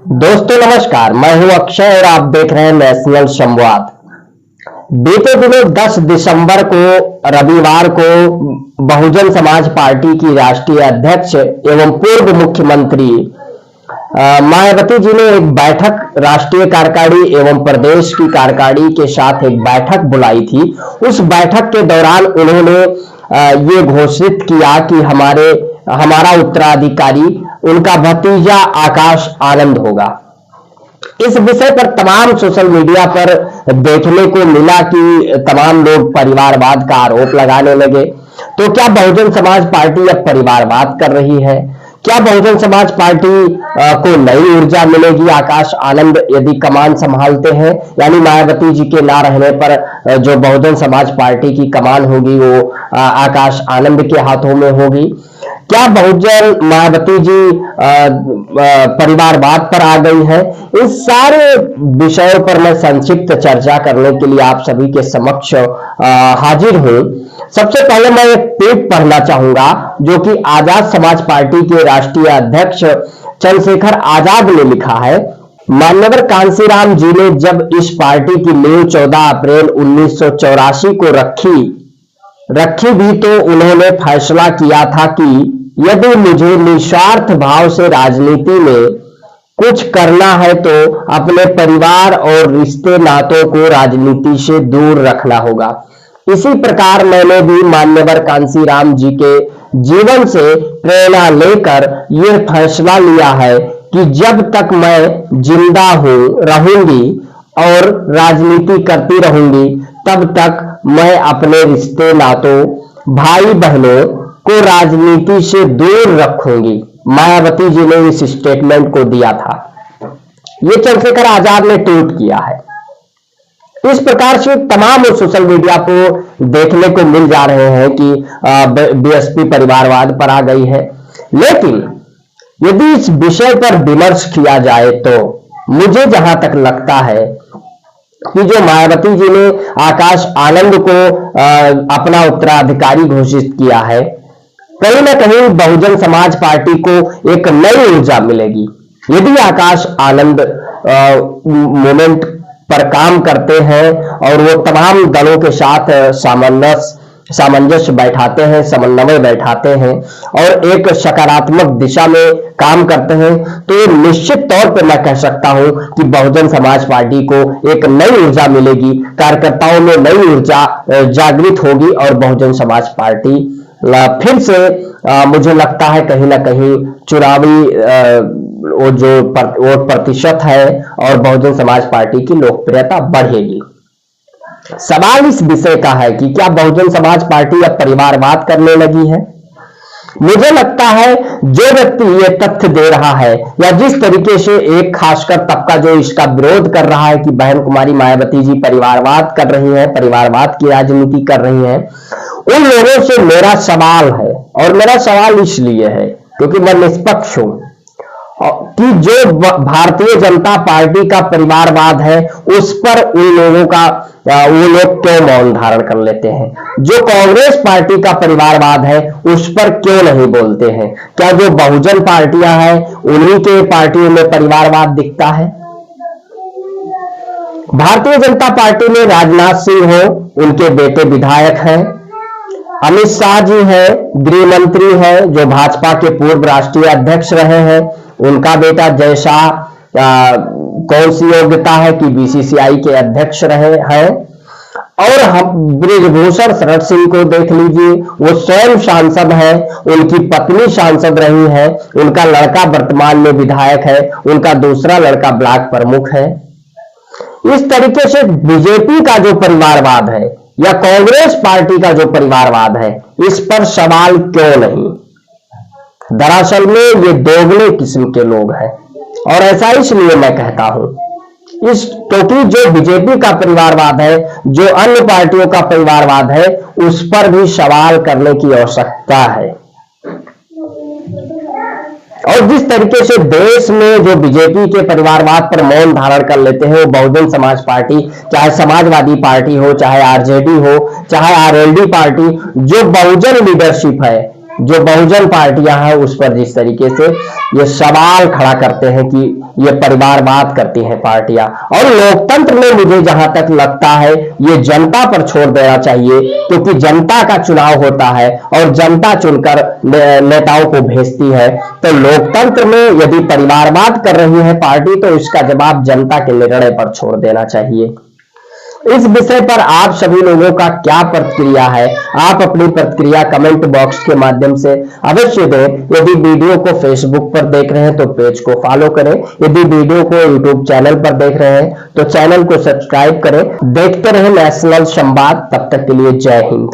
दोस्तों नमस्कार, मैं हूं अक्षय और आप देख रहे हैं नेशनल संवाद। बीते दिनों 10 दिसंबर को रविवार को बहुजन समाज पार्टी की राष्ट्रीय अध्यक्ष एवं पूर्व मुख्यमंत्री मायावती जी ने एक बैठक राष्ट्रीय कार्यकारिणी एवं प्रदेश की कार्यकारिणी के साथ एक बैठक बुलाई थी। उस बैठक के दौरान उन्होंने ये घोषित किया कि हमारा उत्तराधिकारी उनका भतीजा आकाश आनंद होगा। इस विषय पर तमाम सोशल मीडिया पर देखने को मिला कि तमाम लोग परिवारवाद का आरोप लगाने लगे। तो क्या बहुजन समाज पार्टी अब परिवारवाद कर रही है? क्या बहुजन समाज पार्टी को नई ऊर्जा मिलेगी आकाश आनंद यदि कमान संभालते हैं? यानी मायावती जी के ना रहने पर जो बहुजन समाज पार्टी की कमान होगी वो आकाश आनंद के हाथों में होगी। क्या बहुजन मायावती जी परिवारवाद पर आ गई है? इस सारे विषयों पर मैं संक्षिप्त चर्चा करने के लिए आप सभी के समक्ष हाजिर हूं। सबसे पहले मैं एक ट्वीट पढ़ना चाहूंगा जो कि आजाद समाज पार्टी के राष्ट्रीय अध्यक्ष चंद्रशेखर आजाद ने लिखा है। मान्यवर कांशीराम जी ने जब इस पार्टी की नींव 14 अप्रैल 1984 को रखी भी तो उन्होंने फैसला किया था कि यदि मुझे निस्वार्थ भाव से राजनीति में कुछ करना है तो अपने परिवार और रिश्ते नातों को राजनीति से दूर रखना होगा। इसी प्रकार मैंने भी मान्यवर कांशीराम जी के जीवन से प्रेरणा लेकर यह फैसला लिया है कि जब तक मैं जिंदा रहूंगी और राजनीति करती रहूंगी तब तक मैं अपने रिश्ते नातों भाई बहनों को राजनीति से दूर रखूंगी। मायावती जी ने इस स्टेटमेंट को दिया था। ये चंद्रशेखर आजाद ने ट्वीट किया है। इस प्रकार से तमाम सोशल मीडिया को देखने को मिल जा रहे हैं कि बीएसपी परिवारवाद पर आ गई है। लेकिन यदि इस विषय पर विमर्श किया जाए तो मुझे जहां तक लगता है कि जो मायावती जी ने आकाश आनंद को अपना उत्तराधिकारी घोषित किया है, कहीं ना कहीं बहुजन समाज पार्टी को एक नई ऊर्जा मिलेगी। यदि आकाश आनंद मूवमेंट पर काम करते हैं और वो तमाम दलों के साथ सामंजस्य बैठाते हैं, समन्वय बैठाते हैं और एक सकारात्मक दिशा में काम करते हैं, तो निश्चित तौर पर मैं कह सकता हूं कि बहुजन समाज पार्टी को एक नई ऊर्जा मिलेगी। कार्यकर्ताओं में नई ऊर्जा जागृत होगी और बहुजन समाज पार्टी फिर से मुझे लगता है कहीं ना कहीं चुनावी वो जो वोट प्रतिशत है और बहुजन समाज पार्टी की लोकप्रियता बढ़ेगी। सवाल इस विषय का है कि क्या बहुजन समाज पार्टी अब परिवारवाद करने लगी है? मुझे लगता है जो व्यक्ति ये तथ्य दे रहा है या जिस तरीके से एक खासकर तबका जो इसका विरोध कर रहा है कि बहन कुमारी मायावती जी परिवारवाद कर रही हैं, परिवारवाद की राजनीति कर रही हैं, उन लोगों से मेरा सवाल है। और मेरा सवाल इसलिए है क्योंकि मैं निष्पक्ष हूं कि जो भारतीय जनता पार्टी का परिवारवाद है उस पर उन लोगों का वो लोग क्यों मौन धारण कर लेते हैं? जो कांग्रेस पार्टी का परिवारवाद है उस पर क्यों नहीं बोलते हैं? क्या जो बहुजन पार्टियां हैं उन्हीं के पार्टियों में परिवारवाद दिखता है? भारतीय जनता पार्टी में राजनाथ सिंह हो, उनके बेटे विधायक हैं, अमित शाह जी हैं, गृह मंत्री हैं जो भाजपा के पूर्व राष्ट्रीय अध्यक्ष रहे हैं, उनका बेटा जय शाह कौन सी योग्यता है कि बीसीसीआई के अध्यक्ष रहे हैं। और हम ब्रिजभूषण शरण सिंह को देख लीजिए, वो स्वयं सांसद है, उनकी पत्नी सांसद रही है, उनका लड़का वर्तमान में विधायक है, उनका दूसरा लड़का ब्लॉक प्रमुख है। इस तरीके से बीजेपी का जो परिवारवाद है या कांग्रेस पार्टी का जो परिवारवाद है इस पर सवाल क्यों नहीं? दरअसल में ये दोगले किस्म के लोग हैं और ऐसा इसलिए मैं कहता हूं क्योंकि जो बीजेपी का परिवारवाद है, जो अन्य पार्टियों का परिवारवाद है, उस पर भी सवाल करने की आवश्यकता है। और जिस तरीके से देश में जो बीजेपी के परिवारवाद पर मौन धारण कर लेते हैं वो बहुजन समाज पार्टी, चाहे समाजवादी पार्टी हो, चाहे आरजेडी हो, चाहे आरएलडी पार्टी, जो बहुजन लीडरशिप है, जो बहुजन पार्टियां हैं, उस पर जिस तरीके से ये सवाल खड़ा करते हैं कि ये परिवारवाद करती हैं पार्टियां। और लोकतंत्र में मुझे जहां तक लगता है ये जनता पर छोड़ देना चाहिए, क्योंकि जनता का चुनाव होता है और जनता चुनकर नेताओं को भेजती है। तो लोकतंत्र में यदि परिवारवाद कर रही है पार्टी तो इसका जवाब जनता के निर्णय पर छोड़ देना चाहिए। इस विषय पर आप सभी लोगों का क्या प्रतिक्रिया है? आप अपनी प्रतिक्रिया कमेंट बॉक्स के माध्यम से अवश्य दें। यदि वीडियो को फेसबुक पर देख रहे हैं तो पेज को फॉलो करें, यदि वीडियो को यूट्यूब चैनल पर देख रहे हैं तो चैनल को सब्सक्राइब करें। देखते रहें नेशनल संवाद। तब तक के लिए जय हिंद।